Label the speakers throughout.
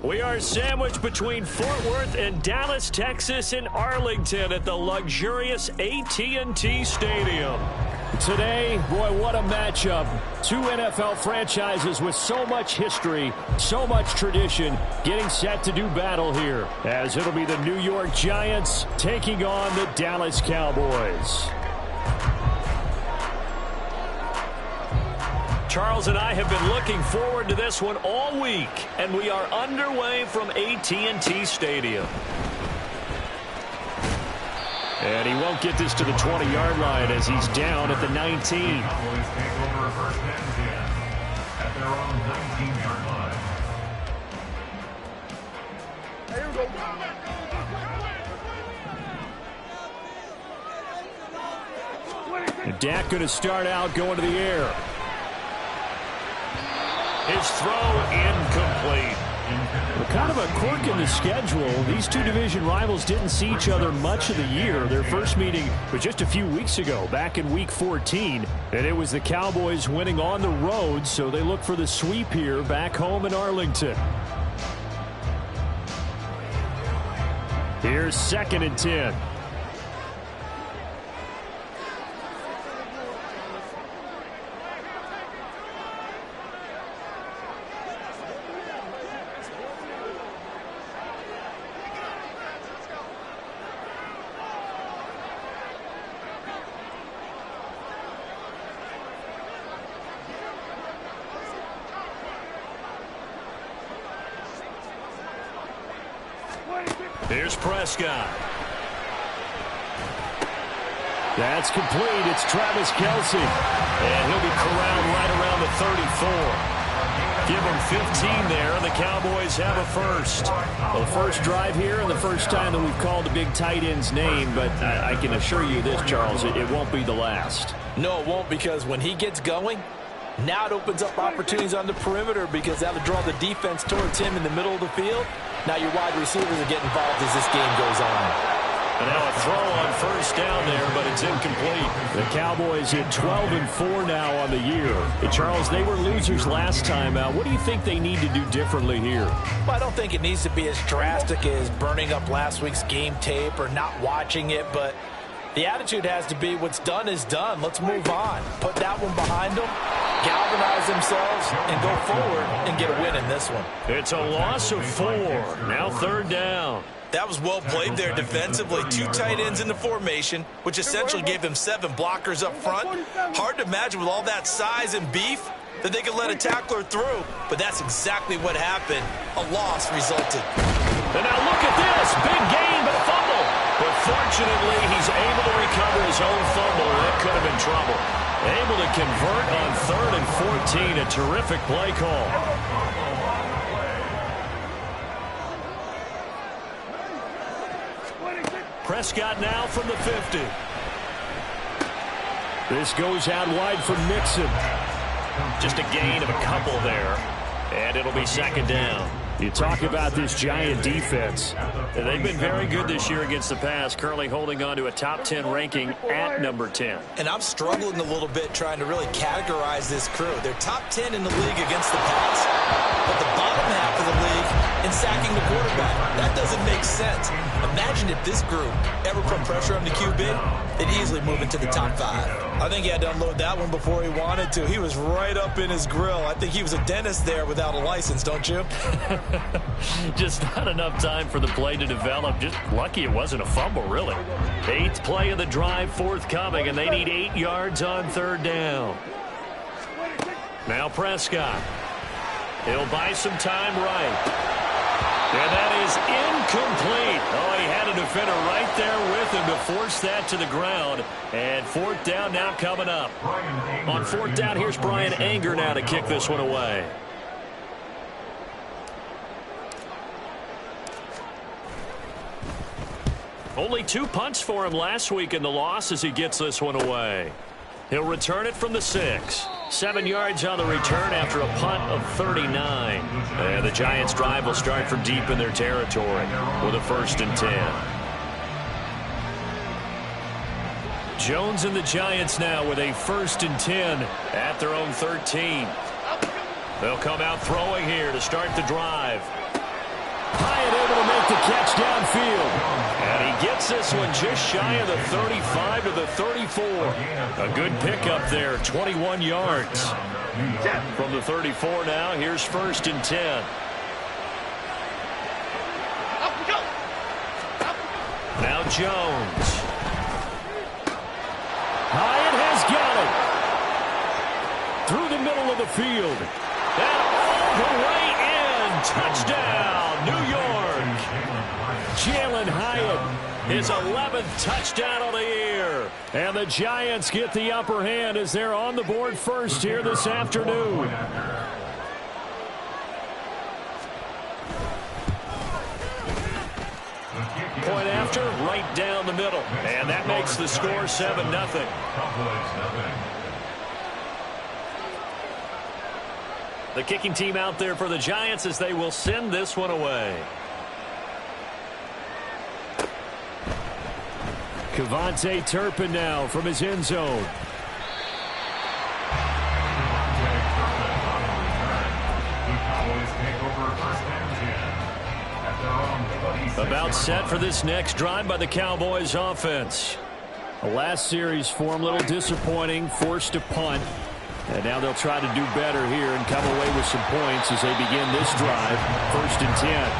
Speaker 1: We are sandwiched between Fort Worth and Dallas, Texas in Arlington at the luxurious AT&T Stadium.
Speaker 2: Today, boy, what a matchup. Two NFL franchises with so much history, so much tradition, getting set to do battle here, as it'll be the New York Giants taking on the Dallas Cowboys.
Speaker 1: Charles and I have been looking forward to this one all week, and we are underway from AT&T Stadium.
Speaker 2: And he won't get this to the 20-yard line as he's down at the 19.
Speaker 3: Cowboys take over first and 10 at their own 19-yard line.
Speaker 2: And Dak going to start out going to the air.
Speaker 1: His throw incomplete.
Speaker 2: Kind of a quirk in the schedule. These two division rivals didn't see each other much of the year. Their first meeting was just a few weeks ago, back in Week 14. And it was the Cowboys winning on the road, so they look for the sweep here back home in Arlington. Here's 2nd and 10.
Speaker 1: Here's Prescott.
Speaker 2: That's complete. It's Travis Kelce.
Speaker 1: And he'll be corralled right around the 34. Give him 15 there, and the Cowboys have a first.
Speaker 2: Well, the first drive here and the first time that we've called the big tight end's name, but I can assure you this, Charles, it won't be the last.
Speaker 4: No, it won't, because when he gets going, now it opens up opportunities on the perimeter because that'll draw the defense towards him in the middle of the field. Now your wide receivers are getting involved as this game goes on.
Speaker 1: And now a throw on first down there, but it's incomplete.
Speaker 2: The Cowboys hit 12-4 now on the year. Hey, Charles, they were losers last time out. What do you think they need to do differently here?
Speaker 4: Well, I don't think it needs to be as drastic as burning up last week's game tape or not watching it, but the attitude has to be what's done is done. Let's move on. Put that one behind them, galvanize themselves, and go forward and get a win in this one.
Speaker 1: It's a loss of 4. Now 3rd down.
Speaker 5: That was well played there defensively. 2 tight ends in the formation, which essentially gave them 7 blockers up front. Hard to imagine with all that size and beef that they could let a tackler through, but that's exactly what happened. A loss resulted.
Speaker 1: And now look at this. Big gain, but a fumble. But fortunately, he's able to recover his own fumble. That could have been trouble. Able to convert on 3rd and 14. A terrific play call. Prescott now from the 50.
Speaker 2: This goes out wide for Mixon.
Speaker 1: Just a gain of a couple there. And it'll be 2nd down.
Speaker 2: You talk about this Giant defense.
Speaker 1: They've been very good this year against the pass, currently holding on to a top 10 ranking at number 10.
Speaker 5: And I'm struggling a little bit trying to really categorize this crew. They're top 10 in the league against the pass, but the bottom half of the league in sacking the quarterback. That doesn't make sense. Imagine if this group ever put pressure on the QB, they'd easily move into the top 5. I think he had to unload that one before he wanted to. He was right up in his grill. I think he was a dentist there without a license, don't you?
Speaker 1: Just not enough time for the play to develop. Just lucky it wasn't a fumble, really. 8th play of the drive forthcoming, and they need 8 yards on 3rd down. Now Prescott. He'll buy some time right. And that is incomplete. Oh, he had a defender right there with him to force that to the ground. And 4th down now coming up. On 4th down, here's Brian Anger now to kick this one away. Only 2 punts for him last week in the loss as he gets this one away. He'll return it from the 6. 7 yards on the return after a punt of 39. And the Giants' drive will start from deep in their territory with a 1st and 10. Jones and the Giants now with a 1st and 10 at their own 13. They'll come out throwing here to start the drive.
Speaker 2: Hyatt able to make the catch downfield. And he gets this one just shy of the 35 to the 34. A good pickup there, 21 yards. From the 34 now, here's 1st and 10. Now Jones. Hyatt has got it. Through the middle of the field. And all the way in. Touchdown, New York. Jalen Hyatt, his 11th touchdown of the year. And the Giants get the upper hand as they're on the board first here this afternoon. Point after, right down the middle. And that makes the score 7-0. The kicking team out there for the Giants as they will send this one away. Kevontae Turpin now from his end zone. About set for this next drive by the Cowboys offense. The last series for him, a little disappointing, forced to punt. And now they'll try to do better here and come away with some points as they begin this drive. 1st and 10.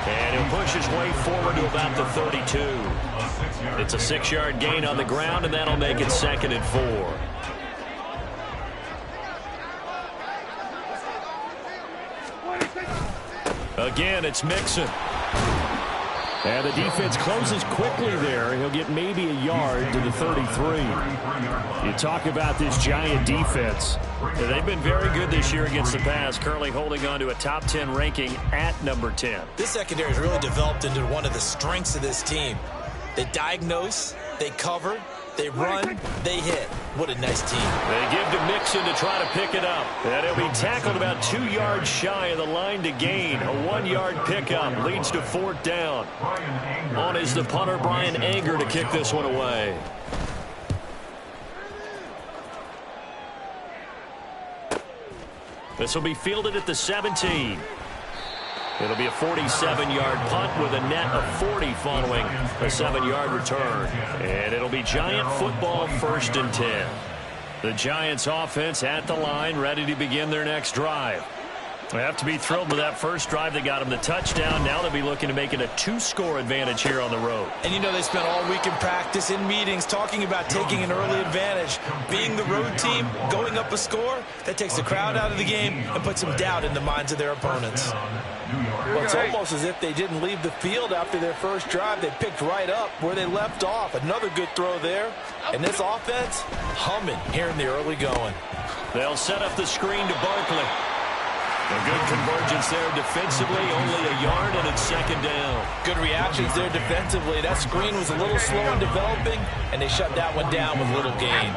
Speaker 2: And he'll push his way forward to about the 32. It's a 6-yard gain on the ground, and that'll make it 2nd and 4. Again, it's Mixon. And the defense closes quickly there. He'll get maybe a yard to the 33. You talk about this Giant defense. They've been very good this year against the pass, currently holding on to a top 10 ranking at number 10.
Speaker 5: This secondary has really developed into one of the strengths of this team. They diagnose, they cover, they run, they hit. What a nice team.
Speaker 2: They give to Mixon to try to pick it up. And he'll be tackled about 2 yards shy of the line to gain. A 1-yard pickup leads to 4th down. On is the punter, Brian Anger, to kick this one away. This will be fielded at the 17. It'll be a 47-yard punt with a net of 40 following a 7-yard return. And it'll be Giant football, 1st and 10. The Giants offense at the line, ready to begin their next drive. They have to be thrilled with that first drive. They got them the touchdown. Now they'll be looking to make it a 2-score advantage here on the road.
Speaker 5: And you know they spent all week in practice, in meetings, talking about taking an early advantage. Being the road team, going up a score, that takes the crowd out of the game and puts some doubt in the minds of their opponents.
Speaker 4: Well, it's almost as if they didn't leave the field after their first drive. They picked right up where they left off. Another good throw there. And this offense, humming here in the early going.
Speaker 2: They'll set up the screen to Barkley. A good convergence there defensively, only a yard, and it's 2nd down.
Speaker 4: Good reactions there defensively. That screen was a little slow in developing, and they shut that one down with little gain.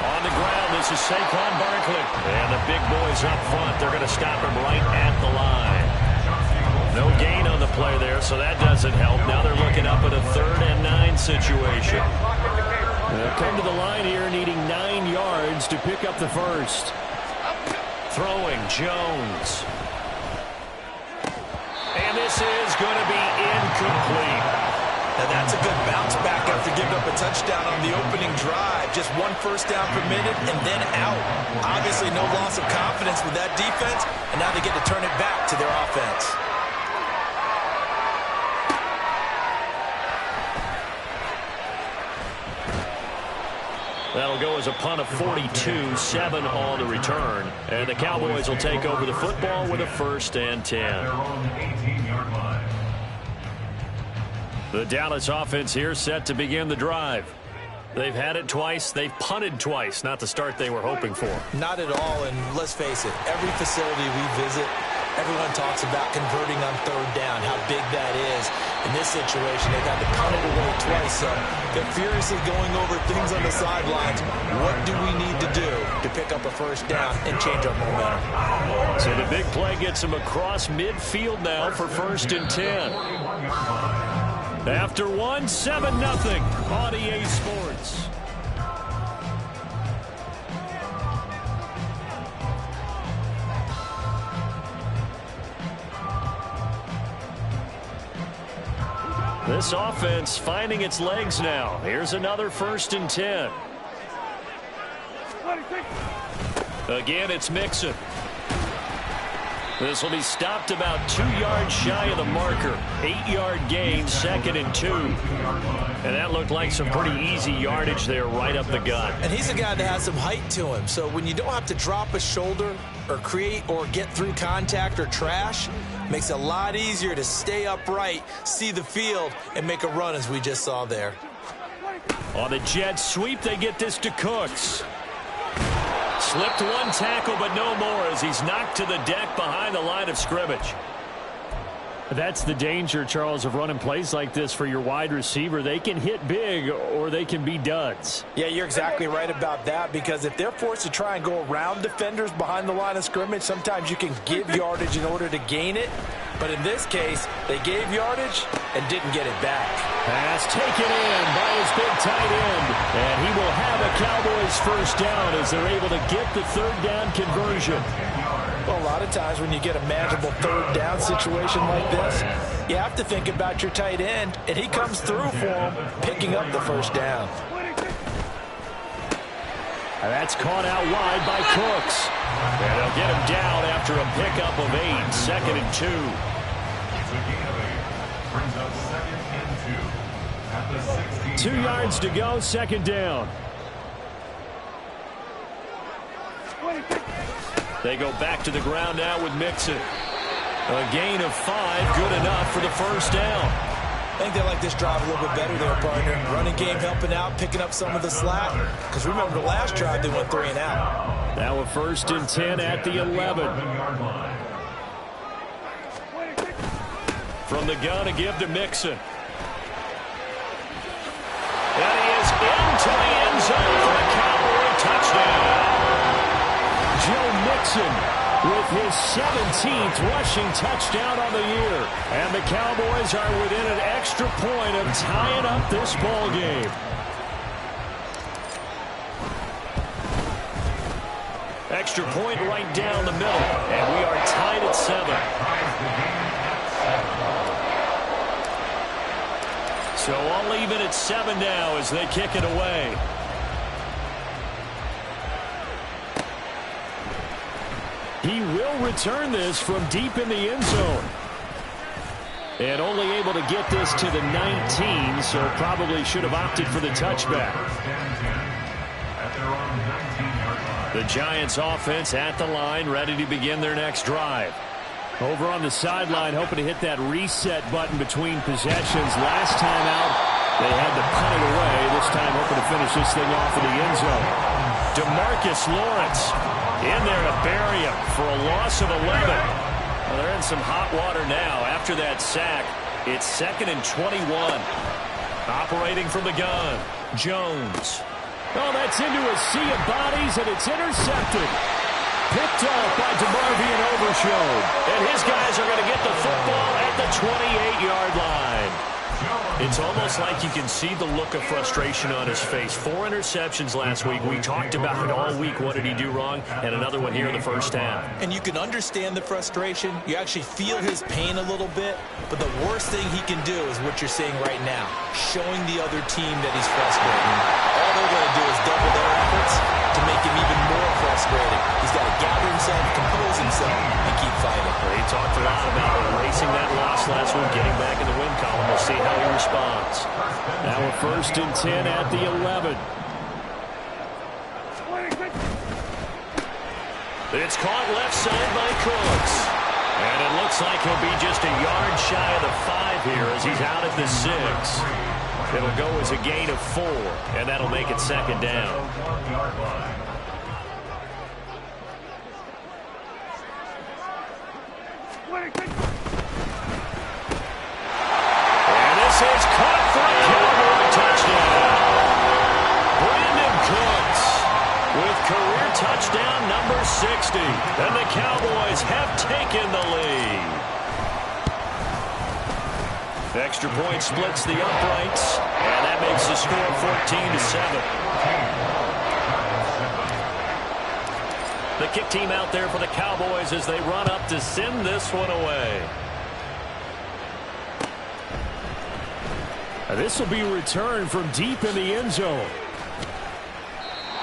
Speaker 2: On the ground, this is Saquon Barkley. And the big boys up front, they're going to stop him right at the line. No gain on the play there, so that doesn't help. Now they're looking up at a 3rd and 9 situation. They'll come to the line here needing 9 yards to pick up the first. Throwing, Jones. And this is going to be incomplete.
Speaker 5: Now that's a good bounce back after giving up a touchdown on the opening drive. Just 1 first down permitted and then out. Obviously no loss of confidence with that defense, and now they get to turn it back to their offense.
Speaker 2: That'll go as a punt of 42, 7 on the return. And the Cowboys will take over the football with a 1st and 10. The Dallas offense here set to begin the drive. They've had it twice. They've punted twice. Not the start they were hoping for.
Speaker 5: Not at all, and let's face it, every facility we visit, everyone talks about converting on 3rd down, how big that is. In this situation, they've had to punt it away twice, so they're furiously going over things on the sidelines. What do we need to do to pick up a 1st down and change our momentum?
Speaker 2: So the big play gets them across midfield now for 1st and 10. After 1, 7-0 on EA Sports.
Speaker 1: This offense finding its legs now. Here's another 1st and 10. Again, it's Mixon. This will be stopped about 2 yards shy of the marker. 8-yard gain, 2nd and 2. And that looked like some pretty easy yardage there right up the gut.
Speaker 5: And he's a guy that has some height to him. So when you don't have to drop a shoulder or create or get through contact or trash, makes it a lot easier to stay upright, see the field, and make a run as we just saw there.
Speaker 1: On the jet sweep, they get this to Cooks. Slipped one tackle, but no more as he's knocked to the deck behind the line of scrimmage.
Speaker 2: That's the danger, Charles, of running plays like this for your wide receiver. They can hit big or they can be duds.
Speaker 4: Yeah, you're exactly right about that, because if they're forced to try and go around defenders behind the line of scrimmage, sometimes you can give yardage in order to gain it. But in this case, they gave yardage and didn't get it back.
Speaker 2: Pass taken in by his big tight end. And he will have a Cowboys 1st down as they're able to get the 3rd down conversion.
Speaker 4: Well, a lot of times when you get a manageable 3rd down situation like this, you have to think about your tight end, and he comes through for him, picking up the 1st down.
Speaker 2: And that's caught out wide by Cooks.
Speaker 1: And they'll get him down after a pickup of 8, 2nd and 2.
Speaker 3: It's a gain of 8. Brings up 2nd and 2 at the 16.
Speaker 2: 2 yards to go, 2nd down.
Speaker 1: They go back to the ground now with Mixon. A gain of 5, good enough for the 1st down.
Speaker 5: I think they like this drive a little bit better there, partner. Running game helping out, picking up some of the slack. Because remember, the last drive they went 3 and out.
Speaker 2: Now a 1st and 10 at the 11.
Speaker 1: From the gun, a give to Mixon. And he is into the end zone for a Cowboy touchdown.
Speaker 2: Joe Mixon with his 17th rushing touchdown on the year. And the Cowboys are within an extra point of tying up this ball game.
Speaker 1: Extra point right down the middle. And we are tied at 7. So all even at 7 now as they kick it away.
Speaker 2: He will return this from deep in the end zone. And only able to get this to the 19, so probably should have opted for the touchback.
Speaker 1: The Giants offense at the line, ready to begin their next drive.
Speaker 2: Over on the sideline, hoping to hit that reset button between possessions. Last time out, they had to punt it away. This time hoping to finish this thing off in the end zone.
Speaker 1: DeMarcus Lawrence in there to bury him for a loss of 11. Well, they're in some hot water now after that sack. It's 2nd and 21. Operating from the gun, Jones.
Speaker 2: Oh, that's into a sea of bodies, and it's intercepted. Picked off by DeMarvie and Overshown.
Speaker 1: And his guys are going to get the football at the 28-yard line. It's almost like you can see the look of frustration on his face. 4 interceptions last week. We talked about it all week. What did he do wrong? And another one here in the 1st half.
Speaker 5: And you can understand the frustration. You actually feel his pain a little bit. But the worst thing he can do is what you're seeing right now, showing the other team that he's frustrated. All they're going to do is double their efforts to make him even more frustrated. He's got to gather himself, compose himself, and keep fighting.
Speaker 1: He talked a lot about erasing that loss last week, getting back in the win column. We'll see how he responds.
Speaker 2: Now a 1st and 10 at the 11.
Speaker 1: It's caught left side by Cooks. And it looks like he'll be just a yard shy of the 5 here as he's out at the 6. It'll go as a gain of 4, and that'll make it 2nd down. And this is caught for a Cowboy touchdown. Brandon Cooks with career touchdown number 60. And the Cowboys have taken the lead. The extra point splits the uprights, and that makes the score 14-7. The kick team out there for the Cowboys as they run up to send this one away.
Speaker 2: This will be returned from deep in the end zone.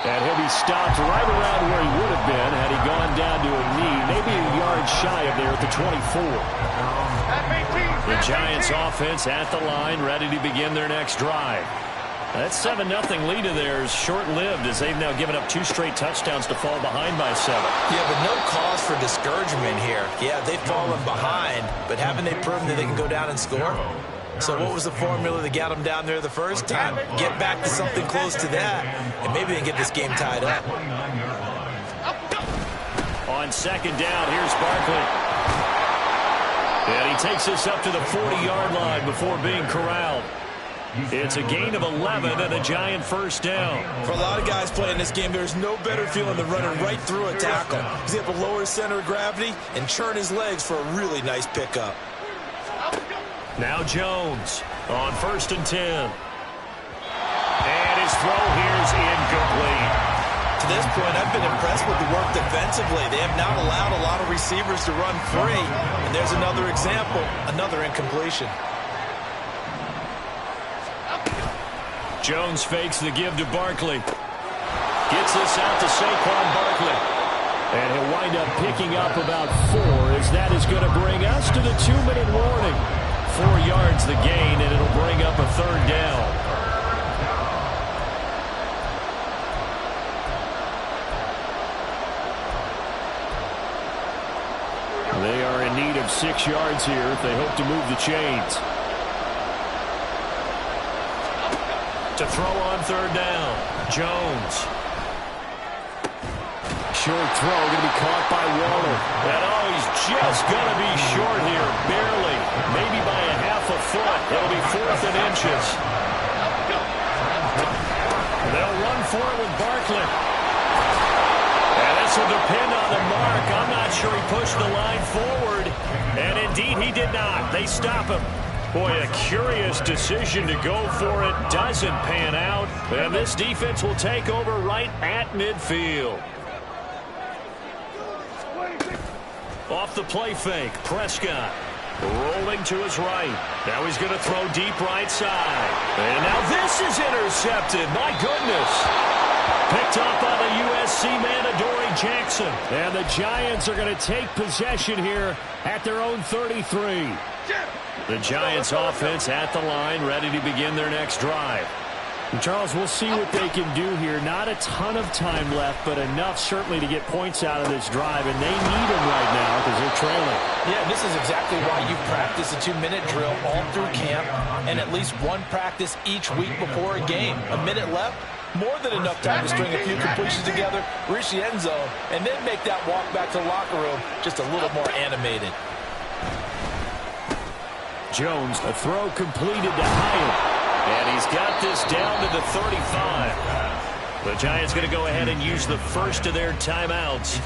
Speaker 2: And he'll be stopped right around where he would have been had he gone down to a knee, maybe a yard shy of there at the 24.
Speaker 1: The Giants offense at the line, ready to begin their next drive. That 7-0 lead of theirs short-lived as they've now given up 2 straight touchdowns to fall behind by 7.
Speaker 5: Yeah, but no cause for discouragement here. Yeah, they've fallen behind, but haven't they proven that they can go down and score? So what was the formula that got them down there the first time? Get back to something close to that, and maybe they can get this game tied up.
Speaker 1: On second down, here's Barkley. And he takes this up to the 40-yard line before being corralled. It's a gain of 11 and a Giant first down.
Speaker 5: For a lot of guys playing this game, there's no better feeling than running right through a tackle. He's able to lower his center of gravity and churn his legs for a really nice pickup.
Speaker 1: Now Jones on 1st and 10. And his throw here's incomplete.
Speaker 5: To this point, I've been impressed with the work defensively. They have not allowed a lot of receivers to run free. And there's another example, another incompletion.
Speaker 1: Jones fakes the give to Barkley. Gets this out to Saquon Barkley.
Speaker 2: And he'll wind up picking up about 4 as that is going to bring us to the 2-minute warning.
Speaker 1: 4 yards the gain, and it'll bring up a 3rd down.
Speaker 2: They are in need of 6 yards here if they hope to move the chains.
Speaker 1: To throw on 3rd down, Jones.
Speaker 2: Short throw going to be caught by Waller.
Speaker 1: And he's just going to be short here, barely, maybe by a half a foot. It'll be 4th and inches. They'll run for it with Barkley. And this will depend on the mark. I'm not sure he pushed the line forward. And indeed, he did not. They stop him. Boy, a curious decision to go for it. Doesn't pan out. And this defense will take over right at midfield. Off the play fake, Prescott rolling to his right. Now he's going to throw deep right side. And now this is intercepted. My goodness. Picked up by the USC man, Adoree Jackson.
Speaker 2: And the Giants are going to take possession here at their own 33.
Speaker 1: The Giants offense at the line, ready to begin their next drive.
Speaker 2: And Charles, we'll see what they can do here. Not a ton of time left, but enough certainly to get points out of this drive, and they need them right now because they're trailing.
Speaker 4: Yeah, this is exactly why you practice a 2-minute drill all through camp and at least one practice each week before a game. A minute left, more than enough time to string a few completions together, reach the end zone, and then make that walk back to the locker room just a little more animated.
Speaker 2: Jones, a throw completed to Hyatt.
Speaker 1: And he's got this down to the 35. The Giants going to go ahead and use the first of their timeouts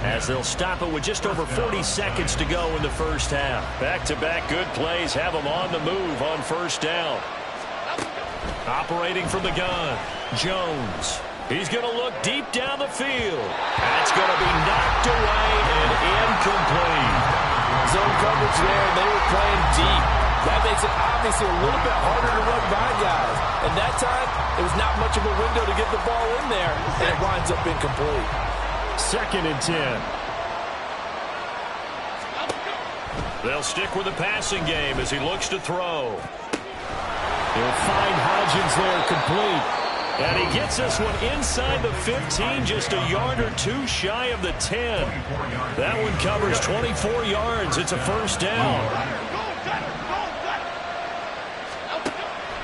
Speaker 1: as they'll stop it with just over 40 seconds to go in the first half. Back-to-back good plays have them on the move on 1st down. Operating from the gun, Jones. He's going to look deep down the field. That's going to be knocked away and incomplete.
Speaker 4: Zone coverage there, and they were playing deep. That makes it obviously a little bit harder to run by guys. And that time, there was not much of a window to get the ball in there, and it winds up incomplete.
Speaker 2: 2nd and 10.
Speaker 1: They'll stick with the passing game as he looks to throw.
Speaker 2: He'll find Hodgins there complete.
Speaker 1: And he gets this one inside the 15, just a yard or 2 shy of the 10. That one covers 24 yards. It's a 1st down.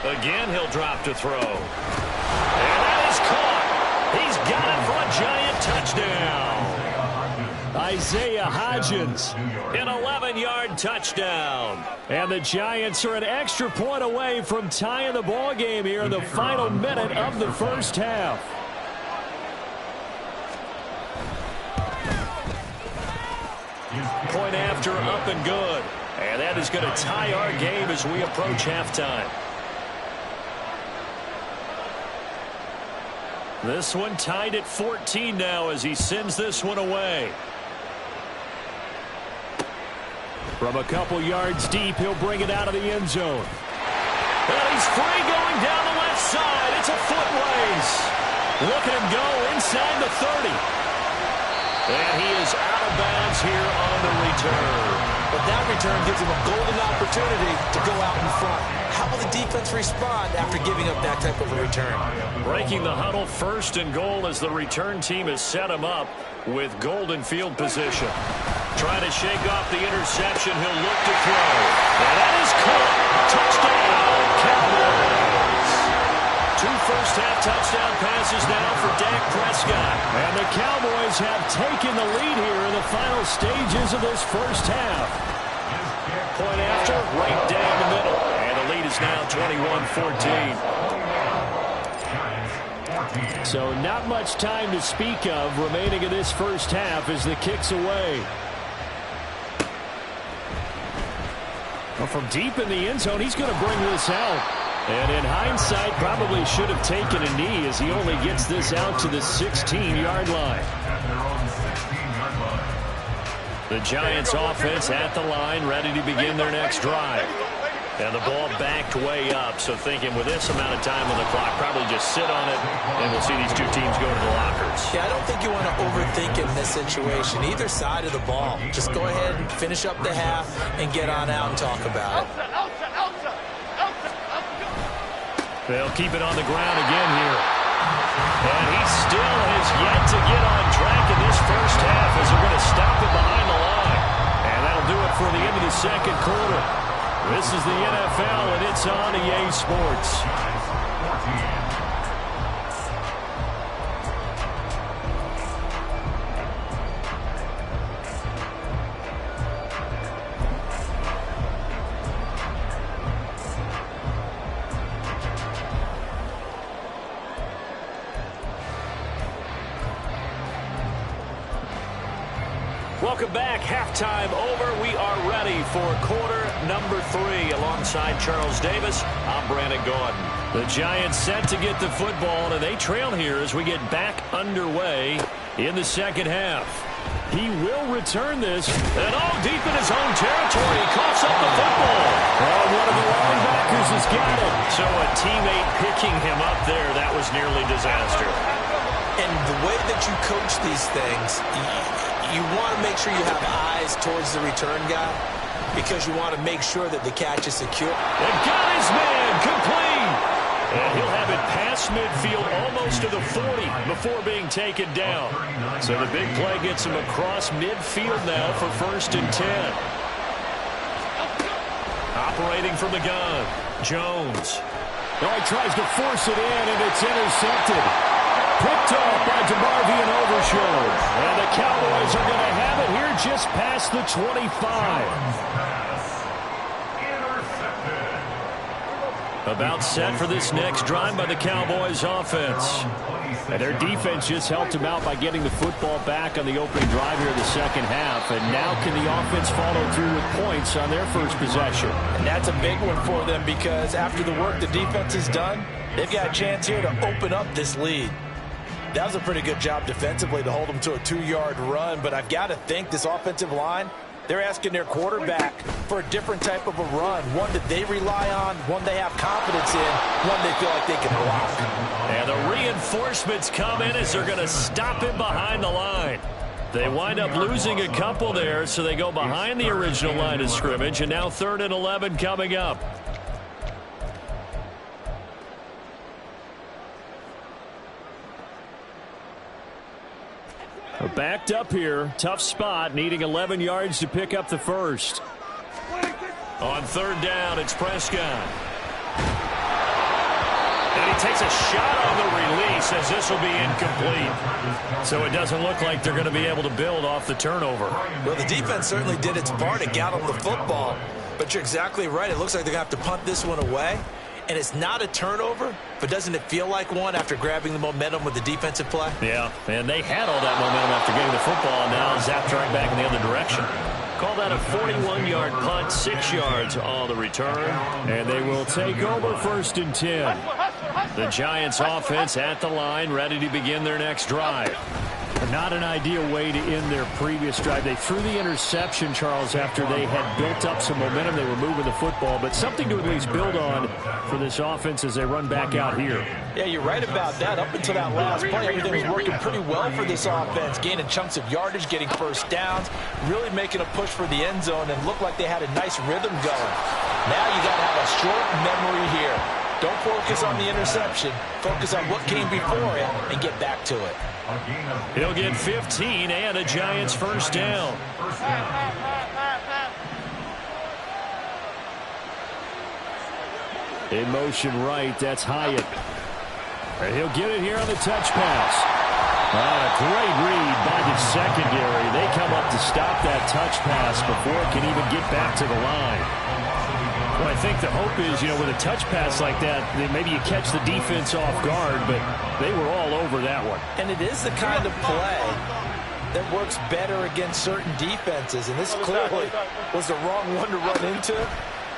Speaker 1: Again, he'll drop to throw. And that is caught. He's got it for a Giant touchdown.
Speaker 2: Isaiah Hodgins.
Speaker 1: An 11-yard touchdown.
Speaker 2: And the Giants are an extra point away from tying the ball game here in the final minute of the first half.
Speaker 1: Point after, up and good. And that is going to tie our game as we approach halftime. This one tied at 14 now as he sends this one away.
Speaker 2: From a couple yards deep, he'll bring it out of the end zone.
Speaker 1: And he's free going down the left side. It's a foot race. Look at him go inside the 30. And he is out of bounds here on the return.
Speaker 5: But that return gives him a golden opportunity to go out in front. How will the defense respond after giving up that type of a return?
Speaker 1: Breaking the huddle, 1st and goal as the return team has set him up with golden field position. Trying to shake off the interception. He'll look to throw. And that is caught. Touchdown, Cowboys. 2 first-half touchdown passes now for Dak Prescott.
Speaker 2: And the Cowboys have taken the lead here in the final stages of this first half.
Speaker 1: Point after, right down the middle. And the lead is now 21-14.
Speaker 2: So not much time to speak of remaining in this first half as the kick's away. Well, from deep in the end zone, he's going to bring this out. And in hindsight, probably should have taken a knee as he only gets this out to the 16-yard line.
Speaker 1: The Giants offense at the line, ready to begin their next drive. And the ball backed way up, so thinking with this amount of time on the clock, probably just sit on it, and we'll see these two teams go to the lockers.
Speaker 5: Yeah, I don't think you want to overthink in this situation. Either side of the ball. Just go ahead and finish up the half and get on out and talk about it.
Speaker 1: They'll keep it on the ground again here. And he still has yet to get on track in this first half as they're going to stop it behind the line. And that'll do it for the end of the second quarter. This is the NFL, and it's on EA Sports. Welcome back. Halftime over. We are ready for quarter number 3. Alongside Charles Davis, I'm Brandon Gordon. The Giants set to get the football, and they trail here as we get back underway in the second half.
Speaker 2: He will return this.
Speaker 1: And all deep in his own territory. He coughs up the football.
Speaker 2: Oh, one of the linebackers has got it.
Speaker 1: So a teammate picking him up there, that was nearly disaster.
Speaker 5: And the way that you coach these things, you want to make sure you have eyes towards the return guy because you want to make sure that the catch is secure.
Speaker 1: And got his man complete. And he'll have it past midfield almost to the 40 before being taken down. So the big play gets him across midfield now for 1st and 10. Operating from the gun, Jones.
Speaker 2: Oh, he tries to force it in, and it's intercepted. Picked off by DeMarvion Overshown. And the Cowboys are going to have it here just past the 25.
Speaker 1: About set for this next drive by the Cowboys offense.
Speaker 2: And their defense just helped them out by getting the football back on the opening drive here in the second half. And now can the offense follow through with points on their first possession?
Speaker 4: And that's a big one for them because after the work the defense has done, they've got a chance here to open up this lead. That was a pretty good job defensively to hold them to a 2-yard run, but I've got to think this offensive line, they're asking their quarterback for a different type of a run, one that they rely on, one they have confidence in, one they feel like they can block.
Speaker 1: And the reinforcements come in as they're going to stop him behind the line. They wind up losing a couple there, so they go behind the original line of scrimmage, and now 3rd and 11 coming up.
Speaker 2: Backed up here, tough spot, needing 11 yards to pick up the first.
Speaker 1: On 3rd down, it's Prescott. And he takes a shot on the release as this will be incomplete. So it doesn't look like they're going to be able to build off the turnover.
Speaker 5: Well, the defense certainly did its part to get on the football. But you're exactly right. It looks like they're going to have to punt this one away. And it's not a turnover, but doesn't it feel like one after grabbing the momentum with the defensive play?
Speaker 1: Yeah, and they had all that momentum after getting the football, and now zapped right back in the other direction. Call that a 41-yard punt, 6 yards on the return.
Speaker 2: And they will take over 1st and 10.
Speaker 1: The Giants offense at the line, ready to begin their next drive.
Speaker 2: Not an ideal way to end their previous drive. They threw the interception, Charles, after they had built up some momentum. They were moving the football, but something to at least build on for this offense as they run back out here.
Speaker 4: Yeah, you're right about that. Up until that last play, everything was working pretty well for this offense, gaining chunks of yardage, getting first downs, really making a push for the end zone, and looked like they had a nice rhythm going. Now you got to have a short memory here. Don't focus on the interception. Focus on what came before it and get back to it.
Speaker 1: He'll get 15 and a Giants first down.
Speaker 2: In motion right, that's Hyatt. And he'll get it here on the touch pass. A great read by the secondary. They come up to stop that touch pass before it can even get back to the line. Well, I think the hope is, with a touch pass like that, maybe you catch the defense off guard, but they were all over that one.
Speaker 4: And it is the kind of play that works better against certain defenses, and this clearly was the wrong one to run into.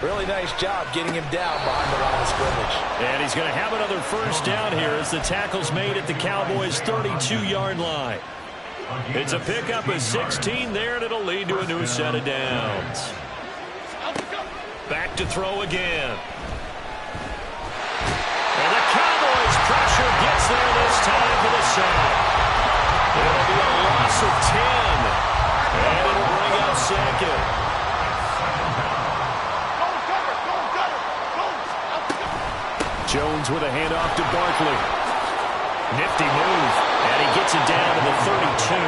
Speaker 4: Really nice job getting him down behind the line of scrimmage.
Speaker 1: And he's going to have another first down here as the tackle's made at the Cowboys' 32-yard line. It's a pickup of 16 there, and it'll lead to a new set of downs. Back to throw again. And the Cowboys' pressure gets there this time for the sack. It'll be a loss of 10. And it'll bring up second.
Speaker 2: Jones with a handoff to Barkley.
Speaker 1: Nifty move. And he gets it down to the 32.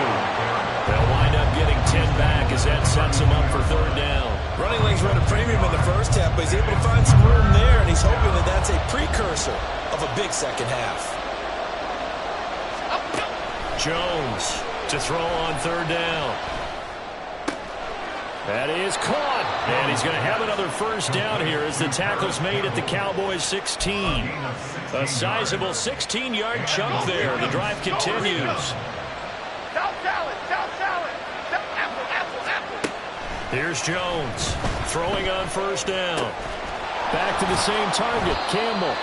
Speaker 1: They'll wind up getting 10 back as that sets him up for third down.
Speaker 5: Running lanes were at a premium in the first half, but he's able to find some room there, and he's hoping that that's a precursor of a big second half.
Speaker 1: Jones to throw on third down.
Speaker 2: That is caught.
Speaker 1: And he's going to have another first down here as the tackle's made at the Cowboys' 16. A sizable 16-yard chunk there. The drive continues. Here's Jones throwing on first down.
Speaker 2: Back to the same target, Campbell.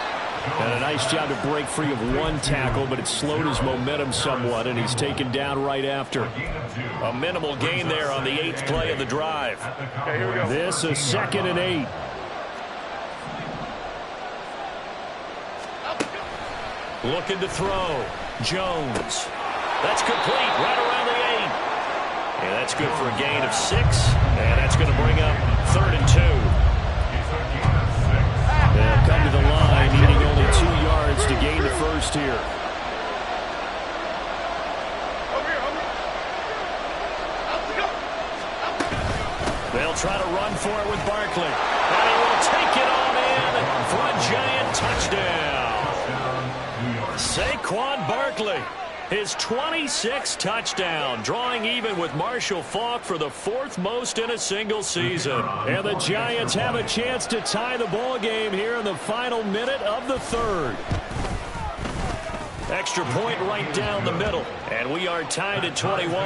Speaker 2: And a nice job to break free of one tackle, but it slowed his momentum somewhat, and he's taken down right after.
Speaker 1: A minimal gain there on the 8th play of the drive.
Speaker 2: This is 2nd and 8.
Speaker 1: Looking to throw. Jones. That's complete right around the 8. And that's good for a gain of 6. And that's going to bring up 3rd and 2.
Speaker 2: They'll come to the line, needing only 2 yards to gain the first here.
Speaker 1: They'll try to run for it with Barkley. And he will take it on in for a Giant touchdown. Saquon Barkley. His 26th touchdown, drawing even with Marshall Faulk for the 4th most in a single season.
Speaker 2: And the Giants have a chance to tie the ball game here in the final minute of the 3rd.
Speaker 1: Extra point right down the middle, and we are tied at 21.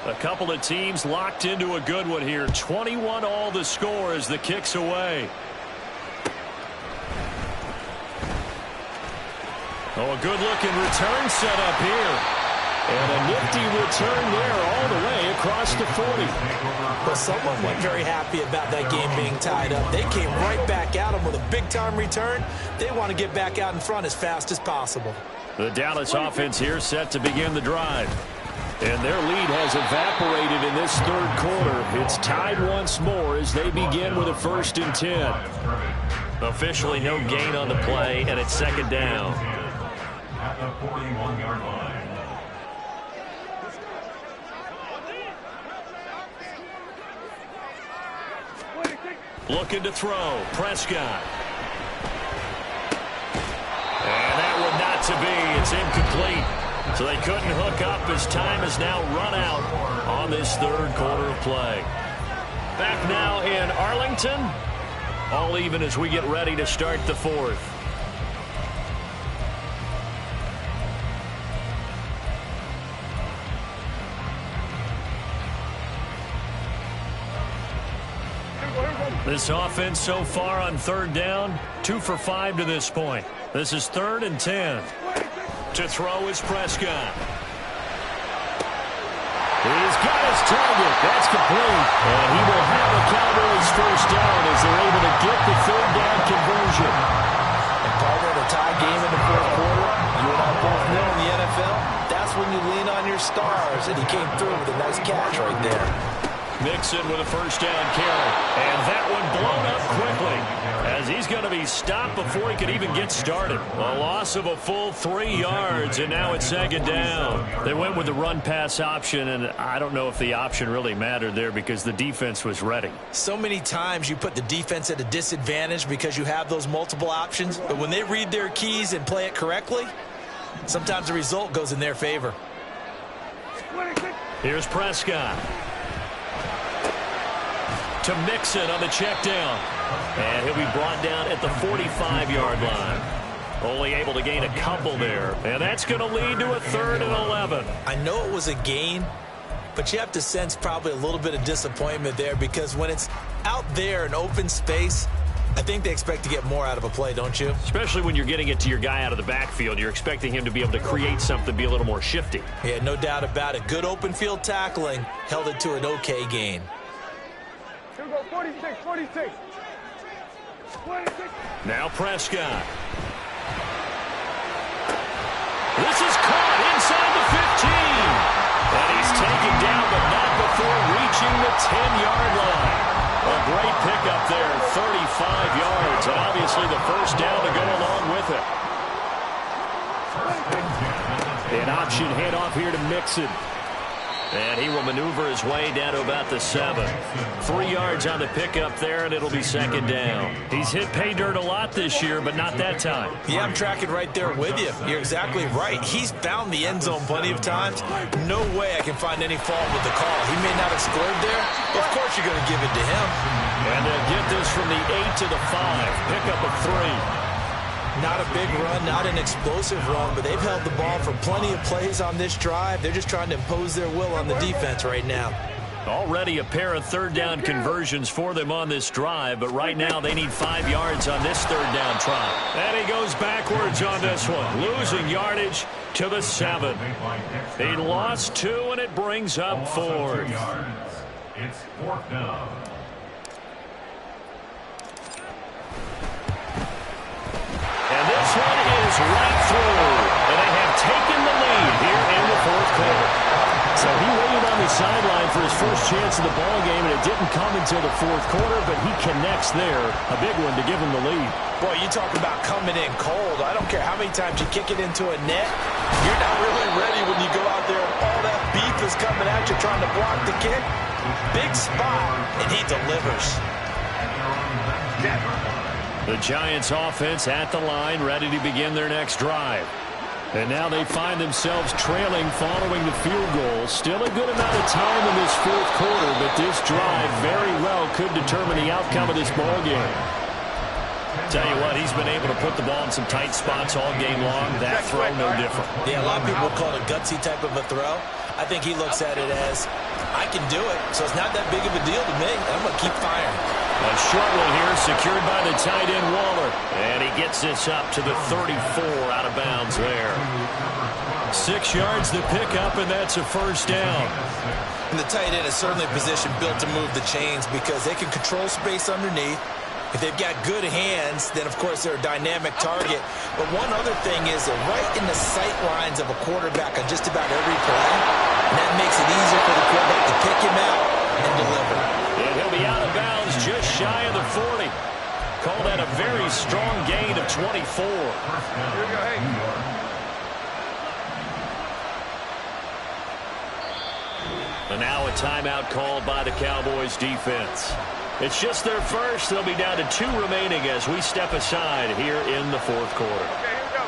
Speaker 1: A couple of teams locked into a good one here. 21 all the score as the kick's away. Oh, a good-looking return set up here.
Speaker 2: And a nifty return there all the way across the 40.
Speaker 4: Well, someone wasn't very happy about that game being tied up. They came right back at him with a big-time return. They want to get back out in front as fast as possible.
Speaker 1: The Dallas offense here set to begin the drive.
Speaker 2: And their lead has evaporated in this 3rd quarter. It's tied once more as they begin with a 1st and 10.
Speaker 1: Officially no gain on the play, and it's 2nd down.
Speaker 3: At the 41-yard line.
Speaker 1: Looking to throw. Prescott. And that one not to be. It's incomplete. So they couldn't hook up as time has now run out on this 3rd quarter of play. Back now in Arlington. All even as we get ready to start the 4th. This offense so far on third down, 2 for 5 to this point. This is 3rd and 10. To throw is Prescott. He's got his target. That's complete. And he will have a Cowboys first down as they're able to get the third down conversion.
Speaker 4: And partner, the tie game in the fourth quarter, you and I both know in the NFL, that's when you lean on your stars. And he came through with a nice catch right there.
Speaker 1: Mixon with a first down carry. And that one blown up quickly as he's going to be stopped before he can even get started. A loss of a full 3 yards, and now it's 2nd down. They went with the run-pass option, and I don't know if the option really mattered there because the defense was ready.
Speaker 5: So many times you put the defense at a disadvantage because you have those multiple options, but when they read their keys and play it correctly, sometimes the result goes in their favor.
Speaker 1: Here's Prescott. To Mixon on the check down. And he'll be brought down at the 45-yard line. Only able to gain a couple there. And that's going to lead to a 3rd and 11.
Speaker 5: I know it was a gain, but you have to sense probably a little bit of disappointment there because when it's out there in open space, I think they expect to get more out of a play, don't you?
Speaker 1: Especially when you're getting it to your guy out of the backfield. You're expecting him to be able to create something, be a little more shifty.
Speaker 5: Yeah, no doubt about it. Good open field tackling held it to an okay gain.
Speaker 6: Here we go, 46, 46. 46.
Speaker 1: Now Prescott. This is caught inside the 15. And he's taken down, but not before reaching the 10-yard line. A great pickup there, 35 yards, and obviously the first down to go along with it. An option handoff here to Mixon. And he will maneuver his way down to about the 7. 3 yards on the pickup there, and it'll be 2nd down. He's hit pay dirt a lot this year, but not that time.
Speaker 5: Yeah, I'm tracking right there with you. You're exactly right. He's found the end zone plenty of times. No way I can find any fault with the call. He may not have scored there. Of course you're going to give it to him.
Speaker 1: And they'll get this from the 8 to the 5. Pickup of 3.
Speaker 5: Not a big run, not an explosive run, but they've held the ball for plenty of plays on this drive. They're just trying to impose their will on the defense right now.
Speaker 1: Already a pair of 3rd down conversions for them on this drive, but right now they need 5 yards on this 3rd down try. And he goes backwards on this one, losing yardage to the 7. He lost 2, and it brings up 4th.
Speaker 3: It's 4th down.
Speaker 1: And this one is right through. And they have taken the lead here in the 4th quarter. So he waited on the sideline for his first chance of the ball game, and it didn't come until the 4th quarter, but he connects there. A big one to give him the lead.
Speaker 4: Boy, you talk about coming in cold. I don't care how many times you kick it into a net. You're not really ready when you go out there and all that beef is coming at you trying to block the kick. Big spot, and he delivers.
Speaker 1: The Giants offense at the line, ready to begin their next drive. And now they find themselves trailing following the field goal. Still a good amount of time in this 4th quarter, but this drive very well could determine the outcome of this ball game. Tell you what, he's been able to put the ball in some tight spots all game long. That throw, no different.
Speaker 5: Yeah, a lot of people call it a gutsy type of a throw. I think he looks at it as, I can do it, so it's not that big of a deal to me. I'm going to keep firing.
Speaker 1: A short one here, secured by the tight end Waller. And he gets this up to the 34, out of bounds there. 6 yards to pick up, and that's a first down.
Speaker 5: And the tight end is certainly a position built to move the chains because they can control space underneath. If they've got good hands, then, of course, they're a dynamic target. But one other thing is they're right in the sight lines of a quarterback on just about every play. And that makes it easier for the quarterback to pick him out and deliver.
Speaker 1: And he'll be out of bounds just shy of the 40. Call that a very strong gain of 24.
Speaker 6: Here we go, hey.
Speaker 1: And now a timeout called by the Cowboys defense. It's just their first. They'll be down to 2 remaining as we step aside here in the 4th quarter.
Speaker 6: Okay, here we go.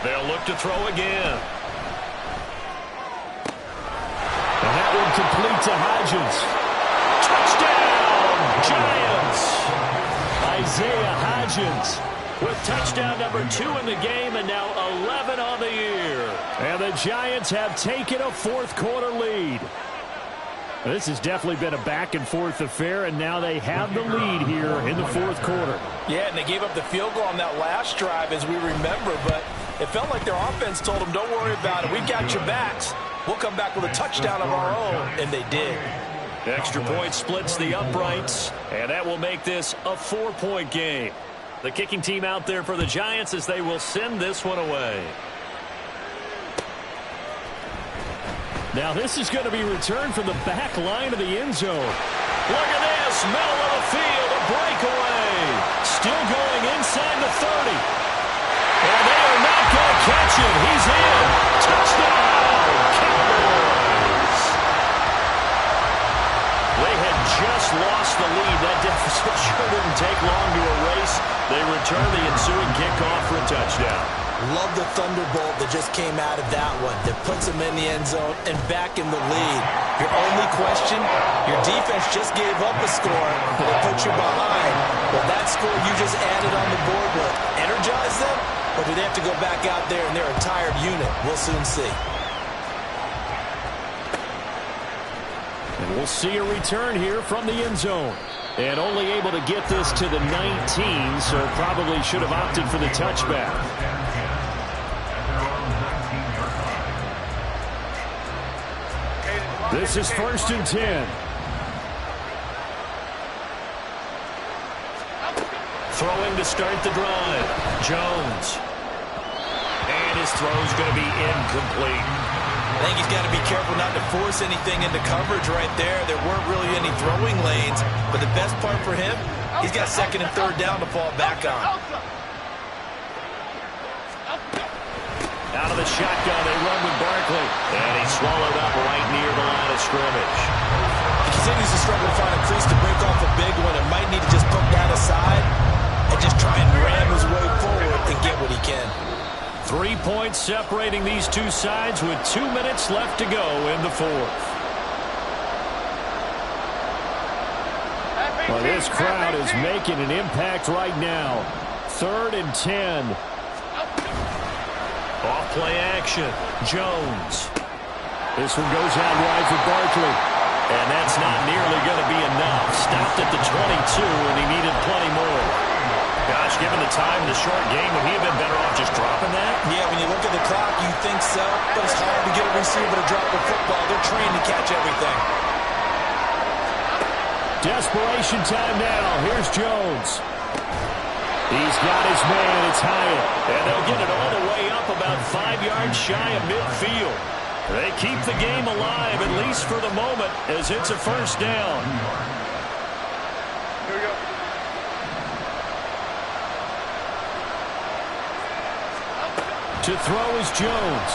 Speaker 1: They'll look to throw again. And that one complete to Hodgins. Touchdown, Giants! Isaiah Hodgins with touchdown number 2 in the game and now 11 on the year.
Speaker 2: And the Giants have taken a fourth-quarter lead. This has definitely been a back-and-forth affair, and now they have the lead here in the fourth quarter.
Speaker 4: Yeah, and they gave up the field goal on that last drive, as we remember, but it felt like their offense told them, don't worry about it. We've got your backs. We'll come back with a touchdown of our own, and they did.
Speaker 1: Extra point splits the uprights, and that will make this a 4-point game. The kicking team out there for the Giants as they will send this one away.
Speaker 2: Now this is going to be returned from the back line of the end zone.
Speaker 1: Look at this, middle of the field, a breakaway. Still going inside the 30. And they are not going to catch him. He's in. Touchdown, Cowboys. They had just lost the lead. That deficit sure didn't take long to erase. They return the ensuing kickoff for a touchdown.
Speaker 5: Love the thunderbolt that just came out of that one. That puts them in the end zone and back in the lead. Your only question, your defense just gave up a score that put you behind. Well, that score you just added on the board will energize them, or do they have to go back out there and they're a tired unit? We'll soon see.
Speaker 2: And we'll see a return here from the end zone. And only able to get this to the 19, so probably should have opted for the touchback. This is 1st and 10.
Speaker 1: Throwing to start the drive. Jones. And his throw's going to be incomplete.
Speaker 5: I think he's got to be careful not to force anything into coverage right there. There weren't really any throwing lanes, but the best part for him, he's got 2nd and 3rd down to fall back on.
Speaker 1: Out of the shotgun, they run with Barkley. And he's swallowed up right near the line of scrimmage.
Speaker 5: He continues to struggle to find a crease to break off a big one and might need to just put that aside and just try and ram his way forward and get what he can.
Speaker 1: 3 points separating these two sides with 2 minutes left to go in the fourth.
Speaker 2: Well, this crowd is making an impact right now. 3rd and 10.
Speaker 1: Off play action. Jones.
Speaker 2: This one goes out wide for Barkley.
Speaker 1: And that's not nearly going to be enough. Stopped at the 22, and he needed plenty more. Gosh, given the time in the short game, would he have been better off just dropping that?
Speaker 5: Yeah, when you look at the clock, you think so. But it's hard to get a receiver to drop a football. They're trained to catch everything.
Speaker 2: Desperation time now. Here's Jones. He's got his man. It's Hyatt.
Speaker 1: And they'll get it all the way up about 5 yards shy of midfield. They keep the game alive, at least for the moment, as it's a 1st down.
Speaker 6: Here we go.
Speaker 2: To throw is Jones.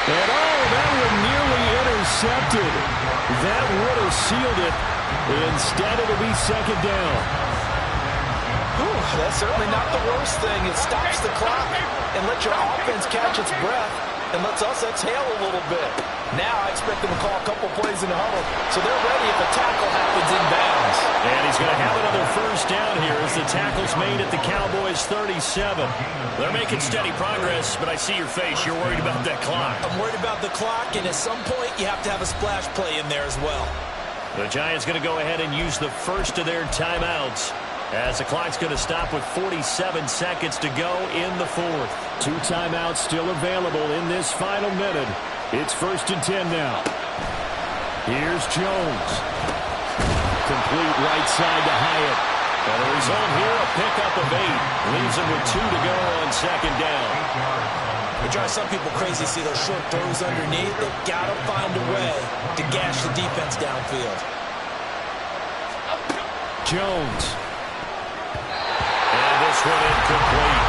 Speaker 2: And that one nearly intercepted. That would have sealed it. Instead, it'll be 2nd down.
Speaker 4: Whew, that's certainly not the worst thing. It stops the clock and lets your offense catch its breath and lets us exhale a little bit. Now I expect them to call a couple plays in the huddle, so they're ready if a tackle happens in bounds.
Speaker 1: And he's going to have another 1st down here as the tackle's made at the Cowboys' 37. They're making steady progress, but I see your face. You're worried about that clock.
Speaker 5: I'm worried about the clock, and at some point, you have to have a splash play in there as well.
Speaker 1: The Giants going to go ahead and use the first of their timeouts as the clock's going to stop with 47 seconds to go in the fourth.
Speaker 2: 2 timeouts still available in this final minute. It's 1st and 10 now. Here's Jones. Complete right side to Hyatt.
Speaker 1: And the result here, a pickup of 8. Leaves him with 2 to go on 2nd down.
Speaker 5: It drives some people crazy to see those short throws underneath. They've got to find a way to gash the defense downfield.
Speaker 2: Jones.
Speaker 1: And this one incomplete.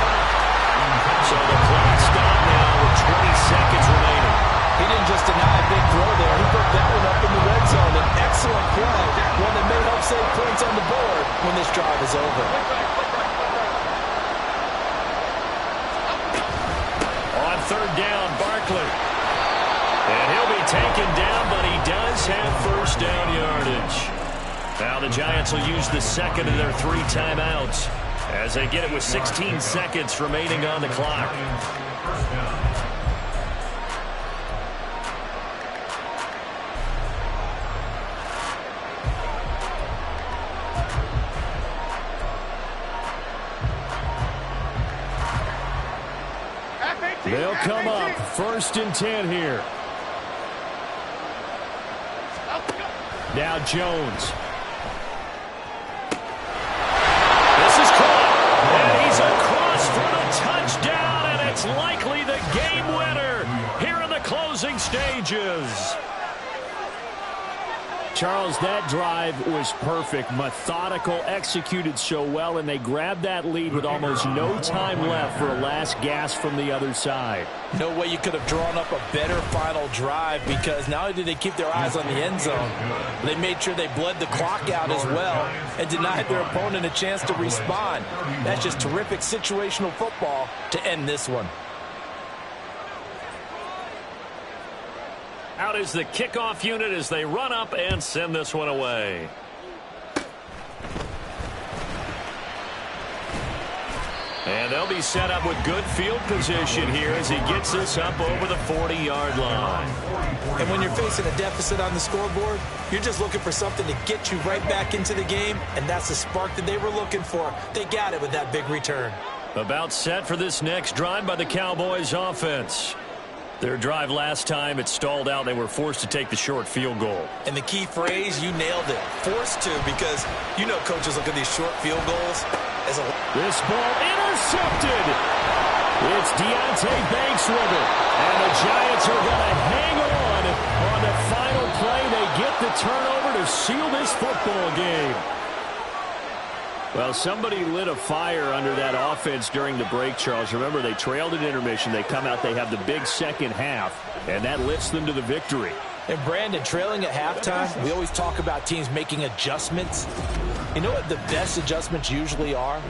Speaker 1: So the clock stopped now with 20 seconds remaining.
Speaker 4: He didn't just deny a big throw there. He put that one up in the red zone. An excellent play. One that may help save points on the board when this drive is over.
Speaker 1: On 3rd down, Barkley. And he'll be taken down, but he does have 1st down yardage. Now the the Giants will use the second of their 3 timeouts as they get it with 16 seconds remaining on the clock.
Speaker 3: First down.
Speaker 2: They'll come up 1st and 10 here. Now Jones.
Speaker 1: This is caught, and he's across for the touchdown, and it's likely the game winner here in the closing stages.
Speaker 2: Charles, that drive was perfect, methodical, executed so well, and they grabbed that lead with almost no time left for a last gasp from the other side.
Speaker 4: No way you could have drawn up a better final drive, because not only did they keep their eyes on the end zone, they made sure they bled the clock out as well and denied their opponent a chance to respond. That's just terrific situational football to end this one.
Speaker 1: Out is the kickoff unit as they run up and send this one away. And they'll be set up with good field position here as he gets this up over the 40-yard line.
Speaker 5: And when you're facing a deficit on the scoreboard, you're just looking for something to get you right back into the game, and that's the spark that they were looking for. They got it with that big return.
Speaker 1: About set for this next drive by the Cowboys offense. Their drive last time, it stalled out. They were forced to take the short field goal.
Speaker 5: And the key phrase, you nailed it. Forced to, because you know coaches look at these short field goals as a...
Speaker 2: This ball intercepted. It's Deontay Banks with it. And the Giants are going to hang on the final play. They get the turnover to seal this football game. Well, somebody lit a fire under that offense during the break, Charles. Remember, they trailed at intermission. They come out, they have the big second half, and that lifts them to the victory.
Speaker 4: And Brandon, trailing at halftime, we always talk about teams making adjustments. You know what the best adjustments usually are?